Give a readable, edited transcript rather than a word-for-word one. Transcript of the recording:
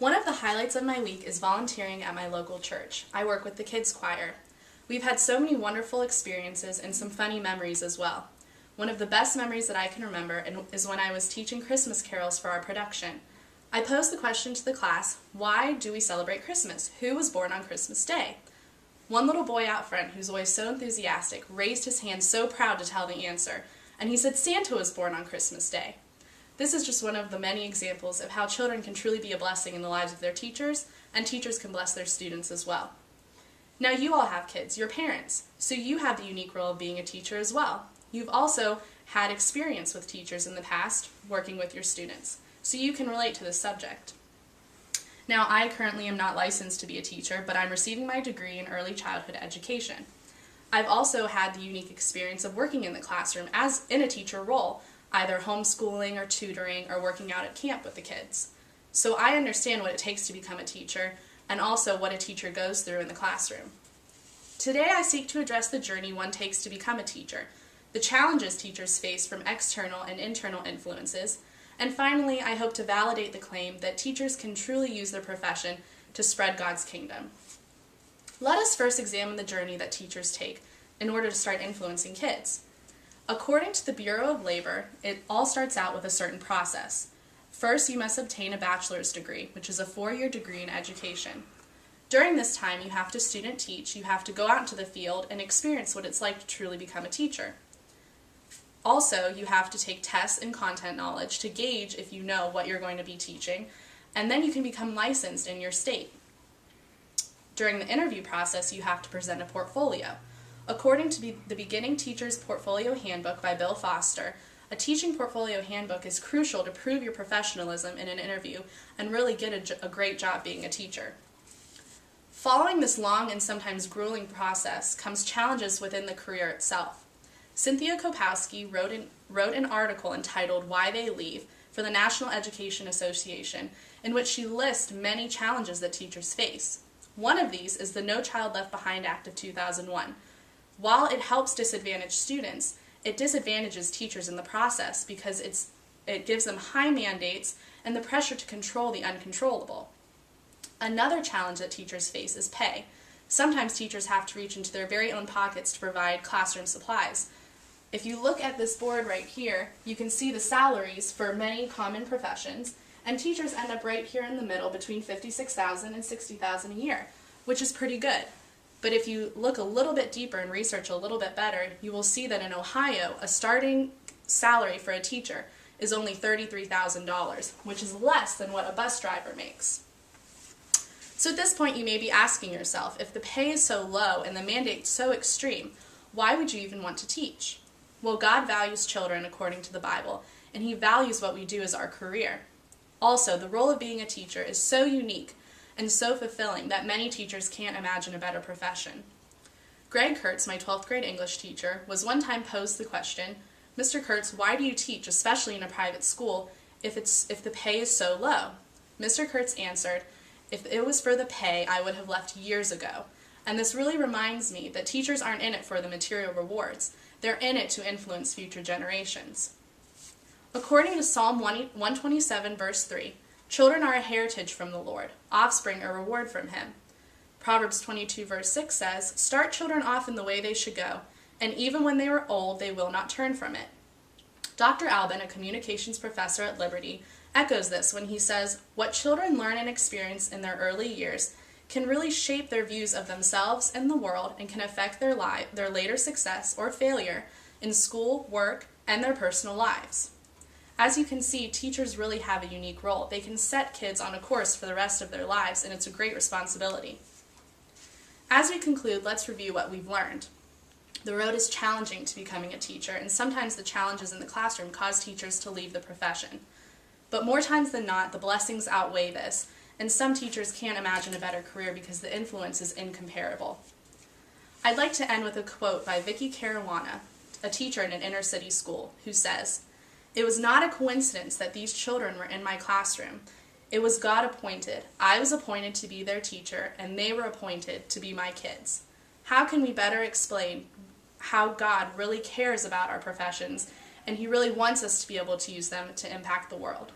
One of the highlights of my week is volunteering at my local church. I work with the kids choir. We've had so many wonderful experiences and some funny memories as well. One of the best memories that I can remember is when I was teaching Christmas carols for our production. I posed the question to the class, why do we celebrate Christmas? Who was born on Christmas Day? One little boy out front, who's always so enthusiastic, raised his hand so proud to tell the answer, and he said Santa was born on Christmas Day. This is just one of the many examples of how children can truly be a blessing in the lives of their teachers, and teachers can bless their students as well. Now you all have kids, you're parents, so you have the unique role of being a teacher as well. You've also had experience with teachers in the past, working with your students, so you can relate to this subject. Now I currently am not licensed to be a teacher, but I'm receiving my degree in early childhood education. I've also had the unique experience of working in the classroom as in a teacher role, either homeschooling or tutoring or working out at camp with the kids. So I understand what it takes to become a teacher and also what a teacher goes through in the classroom. Today I seek to address the journey one takes to become a teacher, the challenges teachers face from external and internal influences, and finally I hope to validate the claim that teachers can truly use their profession to spread God's kingdom. Let us first examine the journey that teachers take in order to start influencing kids. According to the Bureau of Labor, it all starts out with a certain process. First, you must obtain a bachelor's degree, which is a 4-year degree in education. During this time, you have to student teach, you have to go out into the field and experience what it's like to truly become a teacher. Also, you have to take tests in content knowledge to gauge if you know what you're going to be teaching, and then you can become licensed in your state. During the interview process, you have to present a portfolio. According to the Beginning Teacher's Portfolio Handbook by Bill Foster, a teaching portfolio handbook is crucial to prove your professionalism in an interview and really get a great job being a teacher. Following this long and sometimes grueling process comes challenges within the career itself. Cynthia Kopowski wrote an article entitled Why They Leave for the National Education Association, in which she lists many challenges that teachers face. One of these is the No Child Left Behind Act of 2001. While it helps disadvantaged students, it disadvantages teachers in the process because it gives them high mandates and the pressure to control the uncontrollable. Another challenge that teachers face is pay. Sometimes teachers have to reach into their very own pockets to provide classroom supplies. If you look at this board right here, you can see the salaries for many common professions, and teachers end up right here in the middle between $56,000 and $60,000 a year, which is pretty good. But if you look a little bit deeper and research a little bit better, you will see that in Ohio, a starting salary for a teacher is only $33,000, which is less than what a bus driver makes. So at this point, you may be asking yourself, if the pay is so low and the mandate so extreme, why would you even want to teach? Well, God values children according to the Bible, and He values what we do as our career. Also, the role of being a teacher is so unique and so fulfilling that many teachers can't imagine a better profession. Greg Kurtz, my 12th grade English teacher, was one time posed the question, Mr. Kurtz, why do you teach, especially in a private school, if the pay is so low? Mr. Kurtz answered, if it was for the pay, I would have left years ago. And this really reminds me that teachers aren't in it for the material rewards. They're in it to influence future generations. According to Psalm 127, verse 3, children are a heritage from the Lord, offspring a reward from Him. Proverbs 22, verse 6 says, start children off in the way they should go, and even when they are old, they will not turn from it. Dr. Albin, a communications professor at Liberty, echoes this when he says, what children learn and experience in their early years can really shape their views of themselves and the world and can affect their later success or failure in school, work, and their personal lives. As you can see, teachers really have a unique role. They can set kids on a course for the rest of their lives, and it's a great responsibility. As we conclude, let's review what we've learned. The road is challenging to becoming a teacher, and sometimes the challenges in the classroom cause teachers to leave the profession. But more times than not, the blessings outweigh this, and some teachers can't imagine a better career because the influence is incomparable. I'd like to end with a quote by Vicki Caruana, a teacher in an inner-city school, who says, it was not a coincidence that these children were in my classroom. It was God appointed. I was appointed to be their teacher, and they were appointed to be my kids. How can we better explain how God really cares about our professions, and He really wants us to be able to use them to impact the world?